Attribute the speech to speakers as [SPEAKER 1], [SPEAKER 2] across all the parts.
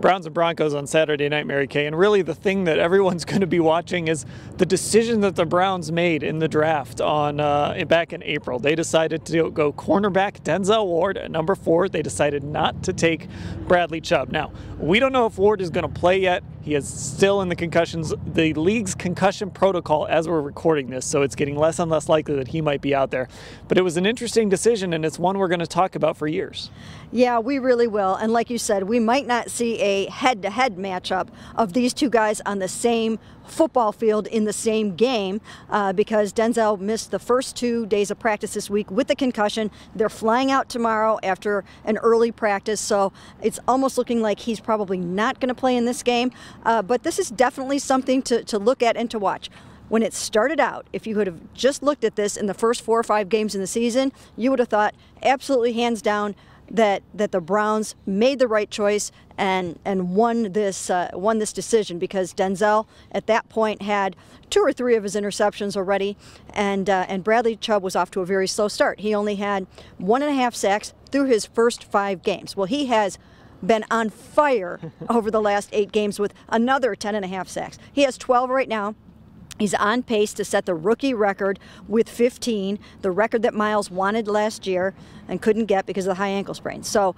[SPEAKER 1] Browns and Broncos on Saturday night, Mary Kay, and really the thing that everyone's going to be watching is the decision that the Browns made in the draft on back in April. They decided to go cornerback Denzel Ward at number 4. They decided not to take Bradley Chubb. Now, we don't know if Ward is going to play yet. He is still in the league's concussion protocol as we're recording this, so it's getting less and less likely that he might be out there. But it was an interesting decision, and it's one we're going to talk about for years.
[SPEAKER 2] Yeah, we really will. And like you said, we might not see a head-to-head matchup of these two guys on the same football field in the same game because Denzel missed the first 2 days of practice this week with the concussion. They're flying out tomorrow after an early practice, so it's almost looking like he's probably not going to play in this game. But this is definitely something to look at and to watch. When it started out, if you could have just looked at this in the first 4 or 5 games in the season, you would have thought absolutely hands down that the Browns made the right choice and won this decision because Denzel at that point had 2 or 3 of his interceptions already, and Bradley Chubb was off to a very slow start. He only had 1.5 sacks through his first 5 games. Well, he has been on fire over the last 8 games with another 10.5 sacks. He has 12 right now. He's on pace to set the rookie record with 15, the record that Miles wanted last year and couldn't get because of the high ankle sprain. So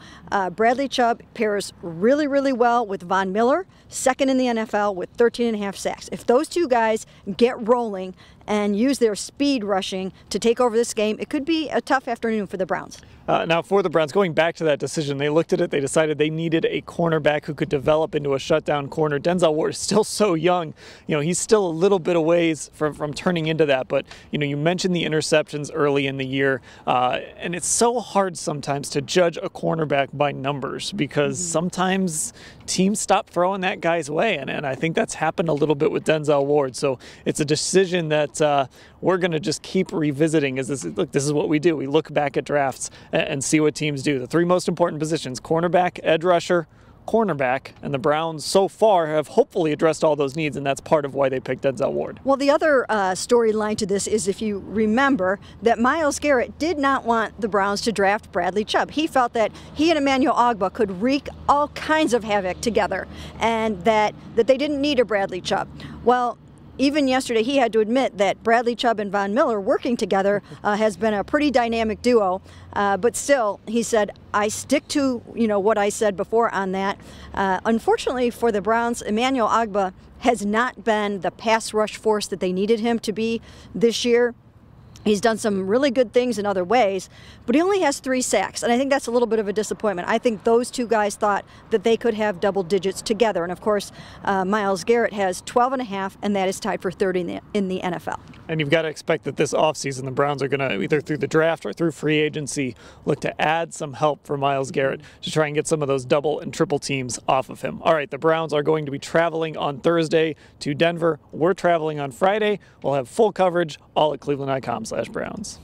[SPEAKER 2] Bradley Chubb pairs really, really well with Von Miller, second in the NFL with 13.5 sacks. If those 2 guys get rolling and use their speed rushing to take over this game, it could be a tough afternoon for the Browns.
[SPEAKER 1] Now for the Browns, going back to that decision, they looked at it, they decided they needed a cornerback who could develop into a shutdown corner. Denzel Ward is still so young. He's still a little bit away from turning into that, but you mentioned the interceptions early in the year, and it's so hard sometimes to judge a cornerback by numbers because sometimes teams stop throwing that guy's way, and I think that's happened a little bit with Denzel Ward. So it's a decision that we're going to just keep revisiting. This is what we do. We look back at drafts and see what teams do. The 3 most important positions: cornerback, edge rusher, cornerback, and the Browns so far have hopefully addressed all those needs, and that's part of why they picked Denzel Ward.
[SPEAKER 2] Well, the other storyline to this is, if you remember, that Myles Garrett did not want the Browns to draft Bradley Chubb. He felt that he and Emmanuel Ogbah could wreak all kinds of havoc together, and that they didn't need a Bradley Chubb. Well, even yesterday, he had to admit that Bradley Chubb and Von Miller working together has been a pretty dynamic duo. But still, he said, I stick to what I said before on that. Unfortunately for the Browns, Emmanuel Ogbah has not been the pass rush force that they needed him to be this year. He's done some really good things in other ways, but he only has 3 sacks, and I think that's a little bit of a disappointment. I think those 2 guys thought that they could have double digits together, and of course, Myles Garrett has 12.5, and that is tied for 3rd in the NFL.
[SPEAKER 1] And you've got to expect that this offseason the Browns are going to, either through the draft or through free agency, look to add some help for Myles Garrett to try and get some of those double and triple teams off of him. All right, the Browns are going to be traveling on Thursday to Denver. We're traveling on Friday. We'll have full coverage all at cleveland.com/Browns.